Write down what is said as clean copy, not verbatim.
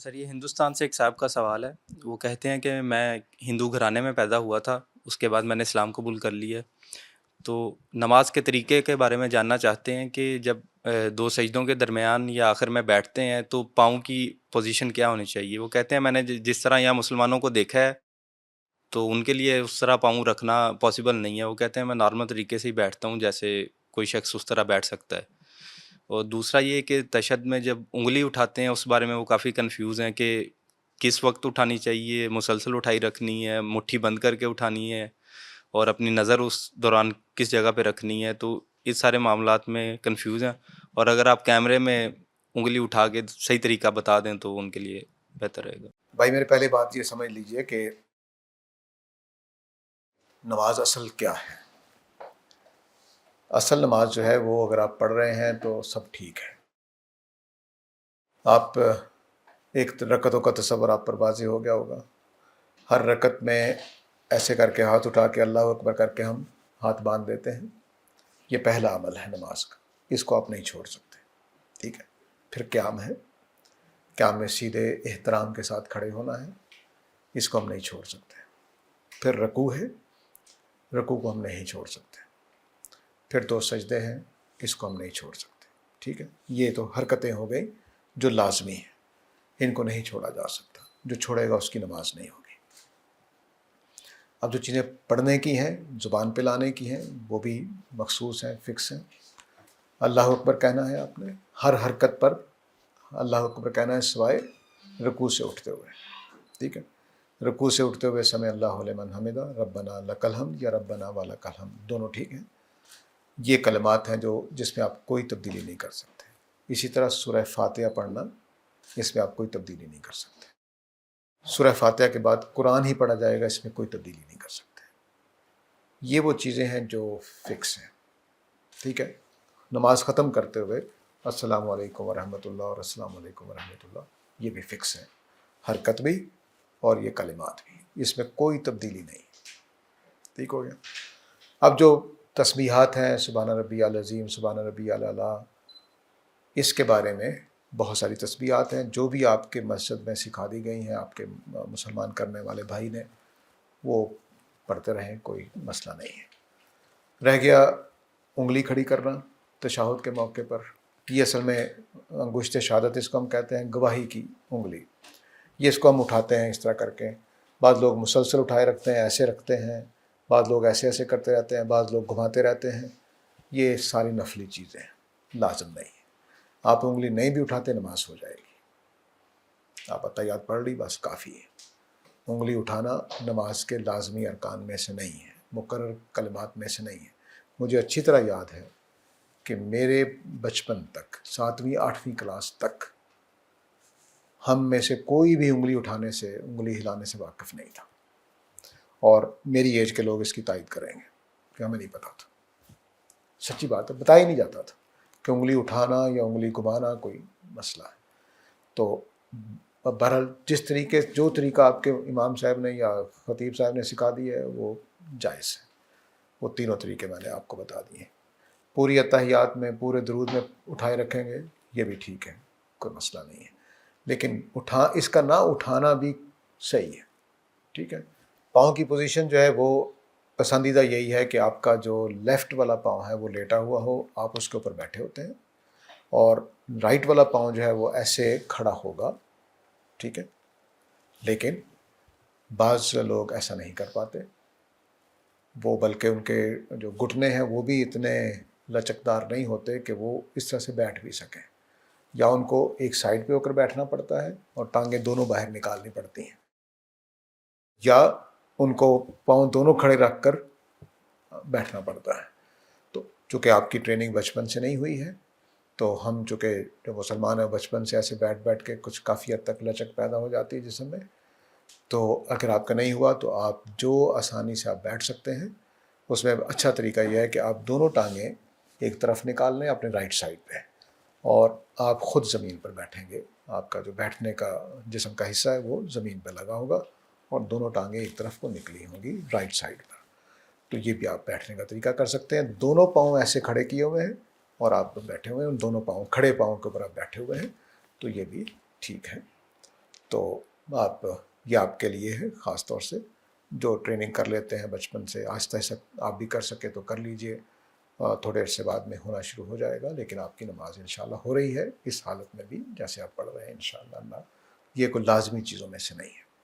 سر یہ ہندوستان سے ایک صاحب کا سوال ہے. وہ کہتے ہیں کہ میں ہندو گھرانے میں پیدا ہوا تھا، اس کے بعد میں نے اسلام قبول کر لیا. تو نماز کے طریقے کے بارے میں جاننا چاہتے ہیں کہ جب دو سجدوں کے درمیان یا آخر میں بیٹھتے ہیں تو پاؤں کی پوزیشن کیا ہونی چاہیے. وہ کہتے ہیں میں نے جس طرح یہاں مسلمانوں کو دیکھا ہے تو ان کے لیے اس طرح پاؤں رکھنا پاسبل نہیں ہے. وہ کہتے ہیں میں نارمل طریقے سے ہی بیٹھتا ہوں جیسے کوئی شخص اس طرح بیٹھ سکتا ہے. اور دوسرا یہ کہ تشہد میں جب انگلی اٹھاتے ہیں اس بارے میں وہ کافی کنفیوز ہیں کہ کس وقت اٹھانی چاہیے، مسلسل اٹھائی رکھنی ہے، مٹھی بند کر کے اٹھانی ہے، اور اپنی نظر اس دوران کس جگہ پہ رکھنی ہے. تو اس سارے معاملات میں کنفیوز ہیں، اور اگر آپ کیمرے میں انگلی اٹھا کے صحیح طریقہ بتا دیں تو ان کے لیے بہتر رہے گا. بھائی میرے پہلے بات یہ سمجھ لیجئے کہ نماز اصل کیا ہے. اصل نماز جو ہے وہ اگر آپ پڑھ رہے ہیں تو سب ٹھیک ہے. آپ ایک رکعتوں کا تصور آپ پر واضح ہو گیا ہوگا. ہر رکعت میں ایسے کر کے ہاتھ اٹھا کے اللہ اکبر کر کے ہم ہاتھ باندھ دیتے ہیں. یہ پہلا عمل ہے نماز کا، اس کو آپ نہیں چھوڑ سکتے. ٹھیک ہے. پھر قیام ہے، قیام میں سیدھے احترام کے ساتھ کھڑے ہونا ہے، اس کو ہم نہیں چھوڑ سکتے. پھر رکوع ہے، رکوع کو ہم نہیں چھوڑ سکتے. پھر دو سجدے ہیں، اس کو ہم نہیں چھوڑ سکتے. ٹھیک ہے. یہ تو حرکتیں ہو گئی جو لازمی ہیں، ان کو نہیں چھوڑا جا سکتا. جو چھوڑے گا اس کی نماز نہیں ہوگی. اب جو چیزیں پڑھنے کی ہیں، زبان پہ لانے کی ہیں، وہ بھی مخصوص ہیں، فکس ہیں. اللہ اکبر کہنا ہے آپ نے ہر حرکت پر. اللہ اکبر کہنا ہے سوائے رکوع سے اٹھتے ہوئے. ٹھیک ہے. رکوع سے اٹھتے ہوئے سمع اللہ لمن حمدہ، ربنا لک الحمد یا ربنا ولک الحمد، دونوں ٹھیک ہیں. یہ کلمات ہیں جس میں آپ کوئی تبدیلی نہیں کر سکتے. اسی طرح سورہ فاتحہ پڑھنا، اس میں آپ کوئی تبدیلی نہیں کر سکتے. سورہ فاتحہ کے بعد قرآن ہی پڑھا جائے گا، اس میں کوئی تبدیلی نہیں کر سکتے. یہ وہ چیزیں ہیں جو فکس ہیں. ٹھیک ہے. نماز ختم کرتے ہوئے السلام علیکم ورحمۃ اللہ اور السلام علیکم ورحمۃ اللہ، یہ بھی فکس ہے. حرکت بھی اور یہ کلمات بھی، اس میں کوئی تبدیلی نہیں. ٹھیک ہو گیا. اب جو تسبیحات ہیں، سبحان ربی العظیم، سبحان ربی الاعلیٰ، اس کے بارے میں بہت ساری تسبیحات ہیں جو بھی آپ کے مسجد میں سکھا دی گئی ہیں، آپ کے مسلمان کرنے والے بھائی نے، وہ پڑھتے رہیں، کوئی مسئلہ نہیں ہے. رہ گیا انگلی کھڑی کرنا تشہد کے موقع پر. یہ اصل میں انگشت شہادت اس کو ہم کہتے ہیں، گواہی کی انگلی. یہ اس کو ہم اٹھاتے ہیں اس طرح کر کے. بعض لوگ مسلسل اٹھائے رکھتے ہیں، ایسے رکھتے ہیں. بعض لوگ ایسے ایسے کرتے رہتے ہیں، بعض لوگ گھماتے رہتے ہیں. یہ ساری نفلی چیزیں ہیں، لازم نہیں ہے. آپ انگلی نہیں بھی اٹھاتے، نماز ہو جائے گی. آپ اتحیات پڑھ لی، بس کافی ہے. انگلی اٹھانا نماز کے لازمی ارکان میں سے نہیں ہے، مقرر کلمات میں سے نہیں ہے. مجھے اچھی طرح یاد ہے کہ میرے بچپن تک، 7ویں 8ویں کلاس تک، ہم میں سے کوئی بھی انگلی اٹھانے سے، انگلی ہلانے سے واقف نہیں تھا. اور میری ایج کے لوگ اس کی تائید کریں گے کہ ہمیں نہیں پتا تھا. سچی بات ہے، بتایا ہی نہیں جاتا تھا کہ انگلی اٹھانا یا انگلی گھمانا کوئی مسئلہ ہے. تو بہرحال جو طریقہ آپ کے امام صاحب نے یا خطیب صاحب نے سکھا دیا ہے وہ جائز ہے. وہ تینوں طریقے میں نے آپ کو بتا دیے. پوری اتحیات میں، پورے درود میں اٹھائے رکھیں گے، یہ بھی ٹھیک ہے، کوئی مسئلہ نہیں ہے. لیکن اس کا نہ اٹھانا بھی صحیح ہے. ٹھیک ہے. پاؤں کی پوزیشن جو ہے وہ پسندیدہ یہی ہے کہ آپ کا جو لیفٹ والا پاؤں ہے وہ لیٹا ہوا ہو، آپ اس کے اوپر بیٹھے ہوتے ہیں، اور رائٹ والا پاؤں جو ہے وہ ایسے کھڑا ہوگا. ٹھیک ہے. لیکن بعض لوگ ایسا نہیں کر پاتے، وہ بلکہ ان کے جو گھٹنے ہیں وہ بھی اتنے لچکدار نہیں ہوتے کہ وہ اس طرح سے بیٹھ بھی سکیں. یا ان کو ایک سائڈ پہ ہو کر بیٹھنا پڑتا ہے اور ٹانگیں دونوں باہر نکالنی پڑتی ہیں، یا ان کو پاؤں دونوں کھڑے رکھ کر بیٹھنا پڑتا ہے. تو چونکہ آپ کی ٹریننگ بچپن سے نہیں ہوئی ہے، تو ہم چونکہ جو مسلمان ہیں بچپن سے ایسے بیٹھ بیٹھ کے کچھ کافی حد تک لچک پیدا ہو جاتی ہے جسم میں. تو اگر آپ کا نہیں ہوا تو آپ جو آسانی سے آپ بیٹھ سکتے ہیں، اس میں اچھا طریقہ یہ ہے کہ آپ دونوں ٹانگیں ایک طرف نکال لیں اپنے رائٹ سائڈ پہ، اور آپ خود زمین پر بیٹھیں گے. آپ کا جو بیٹھنے کا جسم کا حصہ ہے وہ زمین پہ لگا ہوگا، اور دونوں ٹانگیں ایک طرف کو نکلی ہوں گی رائٹ سائڈ پر. تو یہ بھی آپ بیٹھنے کا طریقہ کر سکتے ہیں. دونوں پاؤں ایسے کھڑے کیے ہوئے ہیں اور آپ بیٹھے ہوئے ہیں، ان دونوں پاؤں، کھڑے پاؤں کے اوپر آپ بیٹھے ہوئے ہیں، تو یہ بھی ٹھیک ہے. تو آپ یہ آپ کے لیے ہے خاص طور سے، جو ٹریننگ کر لیتے ہیں بچپن سے، آہستہ آہستہ آپ بھی کر سکے تو کر لیجئے، تھوڑے عرصے بعد میں ہونا شروع ہو جائے گا، لیکن آپ کی نماز انشاءاللہ ہو رہی ہے اس حالت میں بھی جیسے آپ پڑھ رہے ہیں انشاءاللہ۔ اللہ یہ کوئی لازمی چیزوں میں سے نہیں ہے۔